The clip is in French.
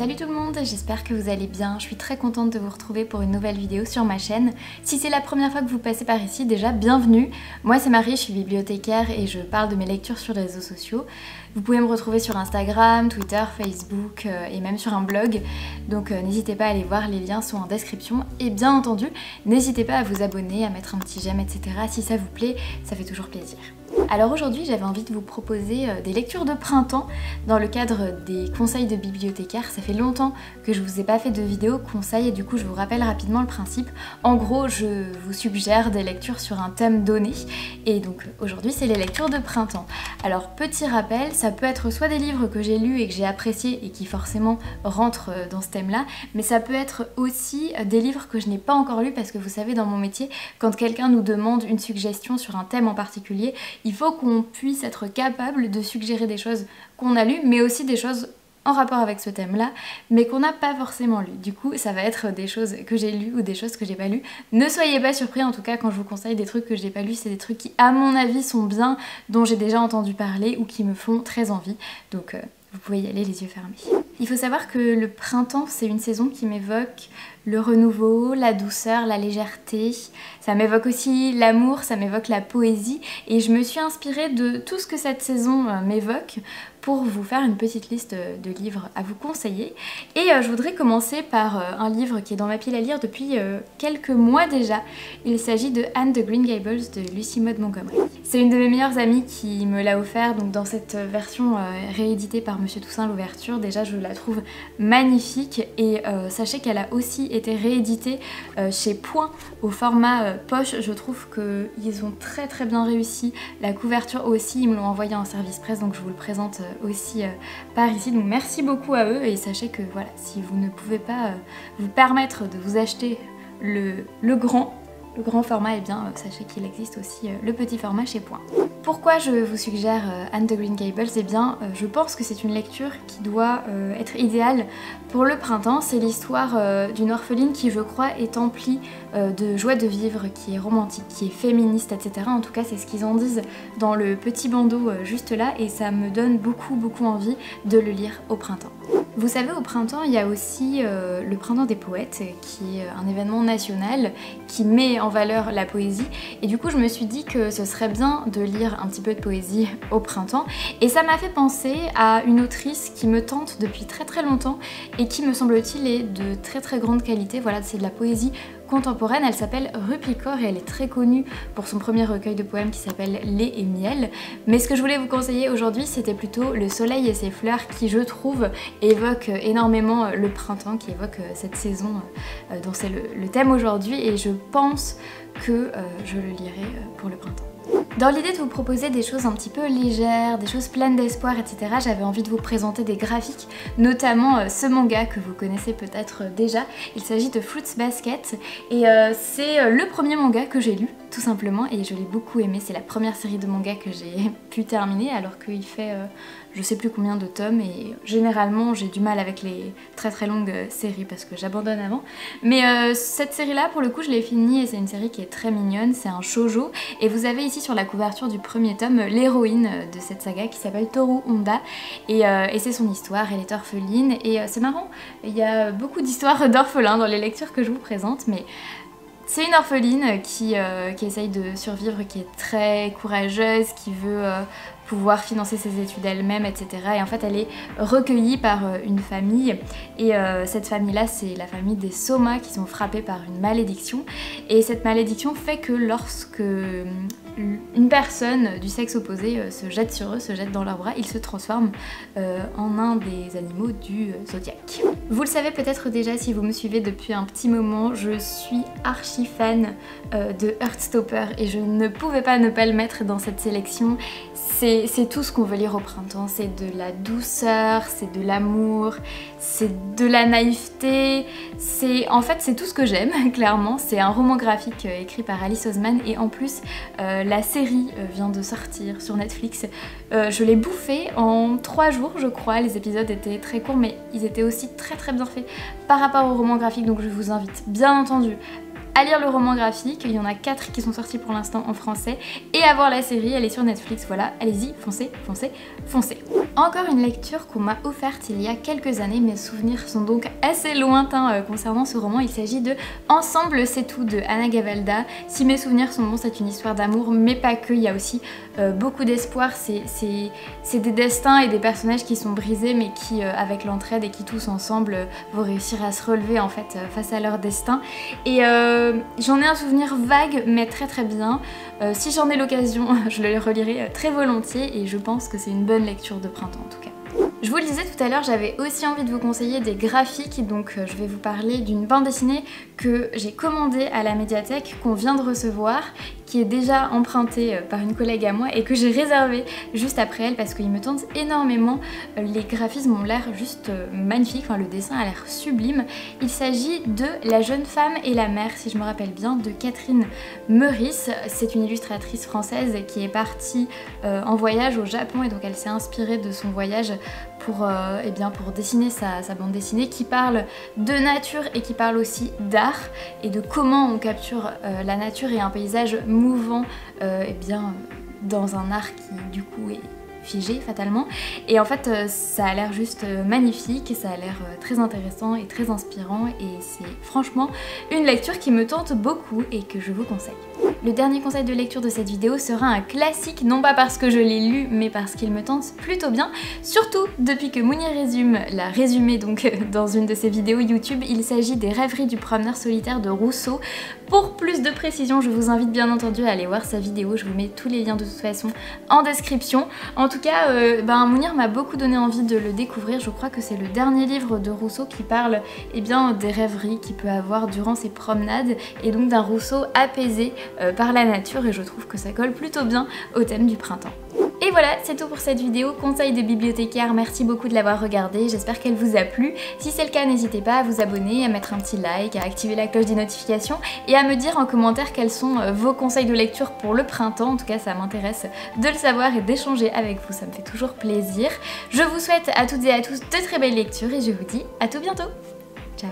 Salut tout le monde, j'espère que vous allez bien. Je suis très contente de vous retrouver pour une nouvelle vidéo sur ma chaîne. Si c'est la première fois que vous passez par ici, déjà bienvenue. Moi c'est Marie, je suis bibliothécaire et je parle de mes lectures sur les réseaux sociaux. Vous pouvez me retrouver sur Instagram, Twitter, Facebook et même sur un blog. Donc n'hésitez pas à aller voir, les liens sont en description. Et bien entendu, n'hésitez pas à vous abonner, à mettre un petit j'aime, etc. Si ça vous plaît, ça fait toujours plaisir. Alors aujourd'hui j'avais envie de vous proposer des lectures de printemps dans le cadre des conseils de bibliothécaire. Ça fait longtemps que je vous ai pas fait de vidéo conseil et du coup je vous rappelle rapidement le principe. En gros je vous suggère des lectures sur un thème donné et donc aujourd'hui c'est les lectures de printemps. Alors petit rappel, ça peut être soit des livres que j'ai lus et que j'ai appréciés et qui forcément rentrent dans ce thème là, mais ça peut être aussi des livres que je n'ai pas encore lus parce que vous savez dans mon métier, quand quelqu'un nous demande une suggestion sur un thème en particulier, il faut qu'on puisse être capable de suggérer des choses qu'on a lues, mais aussi des choses en rapport avec ce thème-là, mais qu'on n'a pas forcément lu. Du coup, ça va être des choses que j'ai lues ou des choses que j'ai pas lues. Ne soyez pas surpris, en tout cas, quand je vous conseille des trucs que j'ai pas lus, c'est des trucs qui, à mon avis, sont bien, dont j'ai déjà entendu parler ou qui me font très envie. Donc, vous pouvez y aller les yeux fermés. Il faut savoir que le printemps, c'est une saison qui m'évoque le renouveau, la douceur, la légèreté. Ça m'évoque aussi l'amour, ça m'évoque la poésie. Et je me suis inspirée de tout ce que cette saison m'évoque pour vous faire une petite liste de livres à vous conseiller. Et je voudrais commencer par un livre qui est dans ma pile à lire depuis quelques mois déjà. Il s'agit de Anne de Green Gables de Lucy Maud Montgomery. C'est une de mes meilleures amies qui me l'a offert donc dans cette version rééditée par Monsieur Toussaint l'ouverture. Déjà je la trouve magnifique et sachez qu'elle a aussi été rééditée chez Point au format poche. Je trouve qu'ils ont très bien réussi. La couverture aussi, ils me l'ont envoyé en service presse donc je vous le présente aussi par ici. Donc merci beaucoup à eux et sachez que voilà, si vous ne pouvez pas vous permettre de vous acheter le grand format, et bien sachez qu'il existe aussi le petit format chez Point. Pourquoi je vous suggère Anne de Green Gables? Eh bien je pense que c'est une lecture qui doit être idéale pour le printemps. C'est l'histoire d'une orpheline qui je crois est emplie de joie de vivre, qui est romantique, qui est féministe, etc. En tout cas c'est ce qu'ils en disent dans le petit bandeau juste là et ça me donne beaucoup envie de le lire au printemps. Vous savez, au printemps, il y a aussi le Printemps des poètes, qui est un événement national qui met en valeur la poésie. Et du coup, je me suis dit que ce serait bien de lire un petit peu de poésie au printemps. Et ça m'a fait penser à une autrice qui me tente depuis très longtemps et qui, me semble-t-il, est de très grande qualité. Voilà, c'est de la poésie contemporaine. Elle s'appelle Rupi Kaur et elle est très connue pour son premier recueil de poèmes qui s'appelle Lait et miel. Mais ce que je voulais vous conseiller aujourd'hui, c'était plutôt Le soleil et ses fleurs qui, je trouve, évoque énormément le printemps, qui évoque cette saison dont c'est le thème aujourd'hui et je pense que je le lirai pour le printemps. Dans l'idée de vous proposer des choses un petit peu légères, des choses pleines d'espoir, etc., j'avais envie de vous présenter des graphiques, notamment ce manga que vous connaissez peut-être déjà. Il s'agit de Fruits Basket et c'est le premier manga que j'ai lu, tout simplement, et je l'ai beaucoup aimé. C'est la première série de manga que j'ai pu terminer alors qu'il fait je sais plus combien de tomes et généralement j'ai du mal avec les très longues séries parce que j'abandonne avant. Mais cette série là pour le coup je l'ai finie et c'est une série qui est très mignonne, c'est un shoujo et vous avez ici sur la couverture du premier tome l'héroïne de cette saga qui s'appelle Toru Honda et c'est son histoire, elle est orpheline et c'est marrant, il y a beaucoup d'histoires d'orphelins dans les lectures que je vous présente mais c'est une orpheline qui essaye de survivre, qui est très courageuse, qui veut pouvoir financer ses études elle-même, etc. Et en fait elle est recueillie par une famille et cette famille-là c'est la famille des Soma qui sont frappés par une malédiction et cette malédiction fait que lorsque une personne du sexe opposé se jette sur eux, se jette dans leurs bras, ils se transforment en un des animaux du zodiaque. Vous le savez peut-être déjà si vous me suivez depuis un petit moment, je suis archi fan de Heartstopper et je ne pouvais pas ne pas le mettre dans cette sélection. C'est tout ce qu'on veut lire au printemps, c'est de la douceur, c'est de l'amour, c'est de la naïveté, en fait c'est tout ce que j'aime clairement. C'est un roman graphique écrit par Alice Oseman et en plus la série vient de sortir sur Netflix. Je l'ai bouffé en 3 jours je crois, les épisodes étaient très courts mais ils étaient aussi très bien faits par rapport au roman graphique donc je vous invite bien entendu à lire le roman graphique, il y en a 4 qui sont sortis pour l'instant en français, et à voir la série, elle est sur Netflix, voilà, allez-y, foncez, foncez, foncez. Encore une lecture qu'on m'a offerte il y a quelques années, mes souvenirs sont donc assez lointains concernant ce roman, il s'agit de Ensemble c'est tout de Anna Gavalda. Si mes souvenirs sont bons, c'est une histoire d'amour, mais pas que, il y a aussi beaucoup d'espoir, c'est des destins et des personnages qui sont brisés, mais qui avec l'entraide et qui tous ensemble vont réussir à se relever en fait face à leur destin. Et j'en ai un souvenir vague mais très très bien. Si j'en ai l'occasion, je le relirai très volontiers et je pense que c'est une bonne lecture de printemps en tout cas. Je vous le disais tout à l'heure, j'avais aussi envie de vous conseiller des graphiques, donc je vais vous parler d'une bande dessinée que j'ai commandée à la médiathèque, qu'on vient de recevoir, qui est déjà empruntée par une collègue à moi et que j'ai réservée juste après elle parce qu'il me tente énormément. Les graphismes ont l'air juste magnifiques, enfin, le dessin a l'air sublime. Il s'agit de La jeune femme et la mère, si je me rappelle bien, de Catherine Meurice. C'est une illustratrice française qui est partie en voyage au Japon et donc elle s'est inspirée de son voyage pour dessiner sa bande dessinée qui parle de nature et qui parle aussi d'art et de comment on capture la nature et un paysage mouvant dans un art qui du coup est figé fatalement. Et en fait ça a l'air juste magnifique et ça a l'air très intéressant et très inspirant et c'est franchement une lecture qui me tente beaucoup et que je vous conseille. Le dernier conseil de lecture de cette vidéo sera un classique, non pas parce que je l'ai lu, mais parce qu'il me tente plutôt bien, surtout depuis que Mounir Résume l'a résumé donc dans une de ses vidéos YouTube. Il s'agit des Rêveries du promeneur solitaire de Rousseau. Pour plus de précision, je vous invite bien entendu à aller voir sa vidéo, je vous mets tous les liens de toute façon en description. En tout cas, Mounir m'a beaucoup donné envie de le découvrir, je crois que c'est le dernier livre de Rousseau qui parle des rêveries qu'il peut avoir durant ses promenades et donc d'un Rousseau apaisé par la nature et je trouve que ça colle plutôt bien au thème du printemps. Et voilà, c'est tout pour cette vidéo, conseil de bibliothécaire, merci beaucoup de l'avoir regardé, j'espère qu'elle vous a plu. Si c'est le cas, n'hésitez pas à vous abonner, à mettre un petit like, à activer la cloche des notifications et à me dire en commentaire quels sont vos conseils de lecture pour le printemps. En tout cas, ça m'intéresse de le savoir et d'échanger avec vous, ça me fait toujours plaisir. Je vous souhaite à toutes et à tous de très belles lectures et je vous dis à tout bientôt. Ciao.